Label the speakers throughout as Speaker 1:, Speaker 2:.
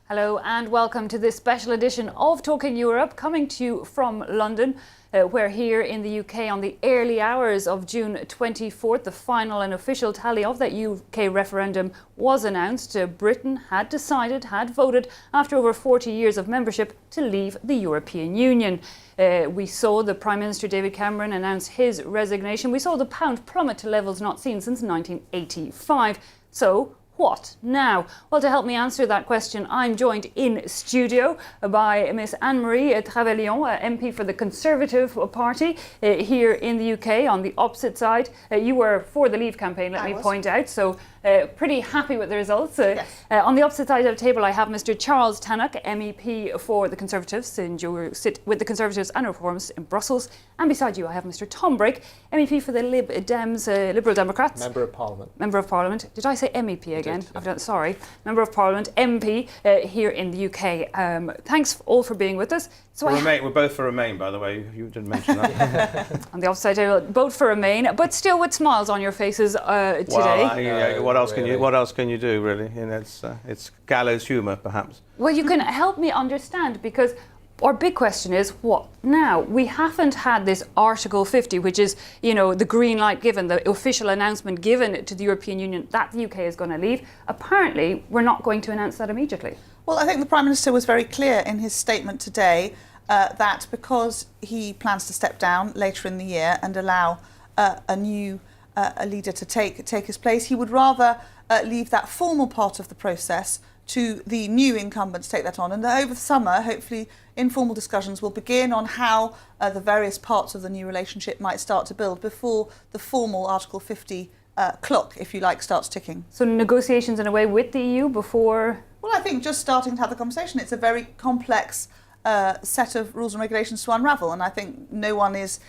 Speaker 1: Hello and welcome to this special edition of Talking Europe, coming to you from London. We're here in the UK on the early hours of June 24th. The final and official tally of that UK referendum was announced. Britain had voted after over 40 years of membership to leave the European Union. We saw the Prime Minister David Cameron announce his resignation. We saw the pound plummet to levels not seen since 1985. So, what now? Well, to help me answer that question, I'm joined in studio by Miss Anne-Marie Trevelyan, MP for the Conservative Party here in the UK on the opposite side. You were for the Leave campaign, let me point out, so pretty happy with the results.
Speaker 2: Yes.
Speaker 1: On the opposite side of the table, I have Mr. Charles Tannock, MEP for the Conservatives, and you sit with the Conservatives and Reformists in Brussels. And beside you, I have Mr. Tom Brake, MEP for the Lib Dems, Liberal Democrats.
Speaker 3: Member of Parliament.
Speaker 1: Member of Parliament. Did I say MEP again?
Speaker 3: Did, yeah.
Speaker 1: I've done, sorry. Member of Parliament, MP here in the UK. Thanks all for being with us. So
Speaker 2: we're both for Remain, by the way. You didn't mention that.
Speaker 1: On the opposite table, both for Remain, but still with smiles on your faces today.
Speaker 2: Well, what else can you do, really? You know, it's gallows humour, perhaps.
Speaker 1: Well, you can help me understand, because our big question is, what now? We haven't had this Article 50, which is, you know, the green light given, the official announcement given to the European Union that the UK is going to leave. Apparently, we're not going to announce that immediately.
Speaker 4: Well, I think the Prime Minister was very clear in his statement today that because he plans to step down later in the year and allow a new leader to take his place, he would rather leave that formal part of the process to the new incumbent to take that on. And over the summer, hopefully, informal discussions will begin on how the various parts of the new relationship might start to build before the formal Article 50 clock, if you like, starts ticking.
Speaker 1: So negotiations in a way with the EU before?
Speaker 4: Well, I think just starting to have the conversation, it's a very complex set of rules and regulations to unravel, and I think no one is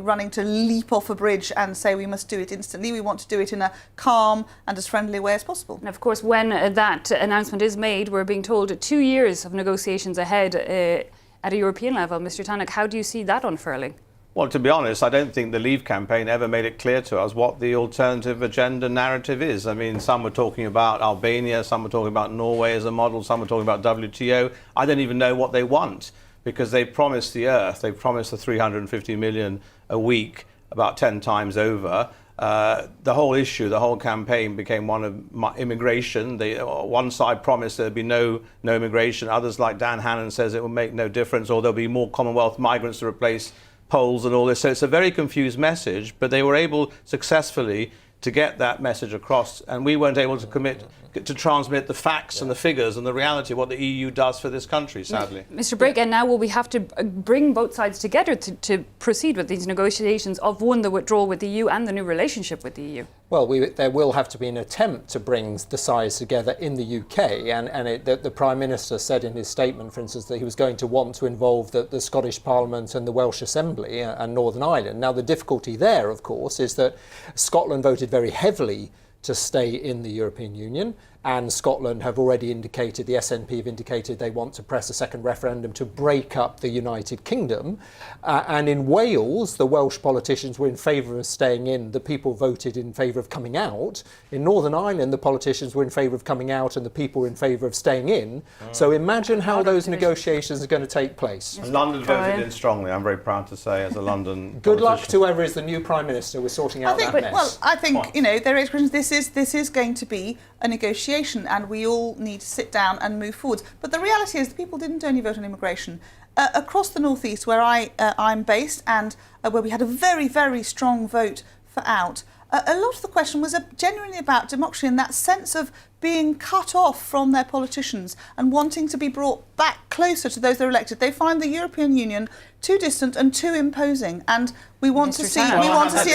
Speaker 4: running to leap off a bridge and say we must do it instantly. We want to do it in a calm and as friendly a way as possible.
Speaker 1: And of course, when that announcement is made, we're being told 2 years of negotiations ahead at a European level. Mr. Tannock, how do you see that unfurling?
Speaker 2: Well, to be honest, I don't think the Leave campaign ever made it clear to us what the alternative agenda narrative is. I mean, some were talking about Albania, some were talking about Norway as a model, some were talking about WTO. I don't even know what they want, because they promised the earth, they promised the 350 million a week about 10 times over. The whole issue, the whole campaign became one of immigration. One side promised there'd be no immigration. Others, like Dan Hannan, says it will make no difference, or there'll be more Commonwealth migrants to replace Poles and all this. So it's a very confused message, but they were able successfully to get that message across, and we weren't able to commit to transmit the facts and the figures and the reality of what the EU does for this country, sadly.
Speaker 1: Mr. Brake, and now will we have to bring both sides together to proceed with these negotiations of, one, the withdrawal with the EU and the new relationship with the EU?
Speaker 3: Well, there will have to be an attempt to bring the sides together in the UK, and the Prime Minister said in his statement, for instance, that he was going to want to involve the Scottish Parliament and the Welsh Assembly and Northern Ireland. Now, the difficulty there, of course, is that Scotland voted very heavily to stay in the European Union, and Scotland have already indicated, the SNP have indicated they want to press a second referendum to break up the United Kingdom. And in Wales, the Welsh politicians were in favour of staying in. The people voted in favour of coming out. In Northern Ireland, the politicians were in favour of coming out and the people were in favour of staying in. So imagine how those negotiations are going to take place.
Speaker 2: And London voted in strongly, I'm very proud to say, as a London
Speaker 3: Good luck to whoever is the new Prime Minister with sorting out that mess.
Speaker 4: Well, I think, there is questions. This is going to be a negotiation, and we all need to sit down and move forwards. But the reality is the people didn't only vote on immigration. Across the northeast, where I'm based, and where we had a very, very strong vote for out, a lot of the question was genuinely about democracy and that sense of being cut off from their politicians and wanting to be brought back closer to those they're elected. They find the European Union too distant and too imposing, and we want to see a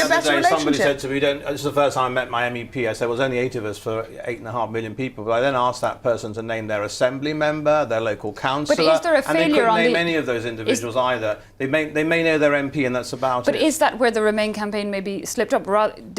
Speaker 4: better relationship.
Speaker 2: Somebody said to me, this is the first time I met my MEP, I said, well, there's only 8 of us for 8.5 million people. But I then asked that person to name their assembly member, their local councillor.
Speaker 1: But is there a failure
Speaker 2: and they couldn't name any of those individuals either. They may know their MP, and that's about it.
Speaker 1: But is that where the Remain campaign maybe slipped up?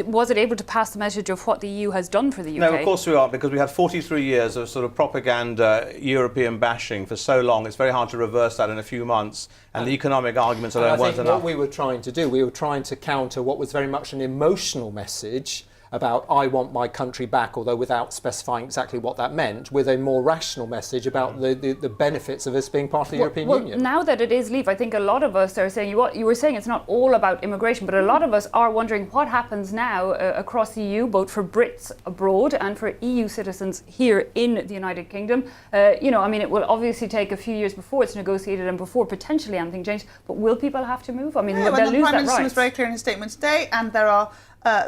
Speaker 1: Was it able to pass the message of what the EU has done for the UK?
Speaker 2: No, of course we are, because we had 43 years of sort of propaganda, European bashing for so long. It's very hard to reverse that in a few months. And the economic arguments alone weren't enough.
Speaker 3: What we were trying to do, we were trying to counter what was very much an emotional message about I want my country back, although without specifying exactly what that meant, with a more rational message about the benefits of us being part of the European Union.
Speaker 1: Now that it is leave, I think a lot of us are saying, what you were saying, it's not all about immigration, but a lot of us are wondering what happens now across the EU, both for Brits abroad and for EU citizens here in the United Kingdom. It will obviously take a few years before it's negotiated and before potentially anything changes, but will people have to move? I mean, will they lose that right?
Speaker 4: The Prime Minister was very clear in his statement today, and there are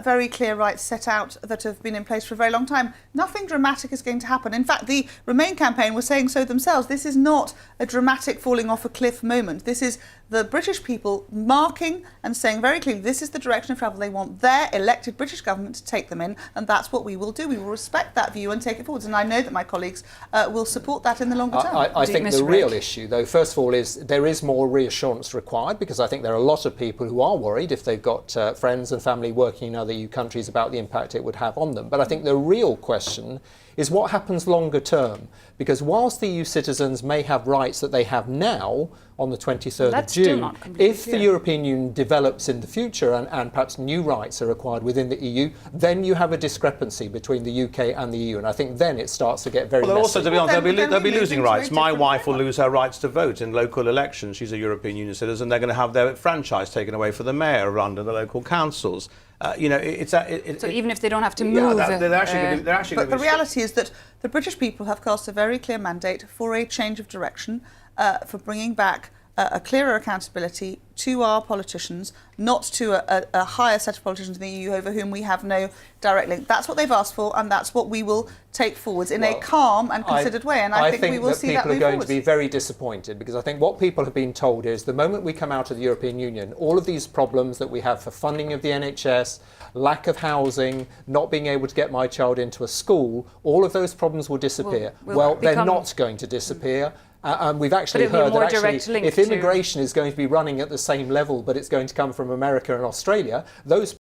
Speaker 4: very clear rights set out that have been in place for a very long time. Nothing dramatic is going to happen. In fact, the Remain campaign was saying so themselves. This is not a dramatic falling off a cliff moment. This is the British people marking and saying very clearly this is the direction of travel they want their elected British government to take them in, and that's what we will do. We will respect that view and take it forwards. And I know that my colleagues will support that in the longer term.
Speaker 3: I think the real issue, though, first of all, is there is more reassurance required, because I think there are a lot of people who are worried if they've got friends and family working in other EU countries about the impact it would have on them. But I think the real question is what happens longer term, because whilst the EU citizens may have rights that they have now on the 23rd of June, if the European Union develops in the future and perhaps new rights are required within the EU, then you have a discrepancy between the UK and the EU, and I think then it starts to get very messy.
Speaker 2: Also, to be honest, they'll be losing rights. My wife will lose her rights to vote in local elections. She's a European Union citizen. They're going to have their franchise taken away for the mayor of London, the local councils.
Speaker 1: So even if they don't have to move,
Speaker 2: they're actually
Speaker 4: but the reality is that the British people have cast a very clear mandate for a change of direction, for bringing back a clearer accountability to our politicians, not to a higher set of politicians in the EU over whom we have no direct link. That's what they've asked for, and that's what we will take forwards in a calm and considered way. And I think we will see that move
Speaker 3: people are going to be very disappointed, because I think what people have been told is the moment we come out of the European Union, all of these problems that we have for funding of the NHS, lack of housing, not being able to get my child into a school, all of those problems will disappear. Well, they're not going to disappear. And we've actually heard that if immigration is going to be running at the same level, but it's going to come from America and Australia, those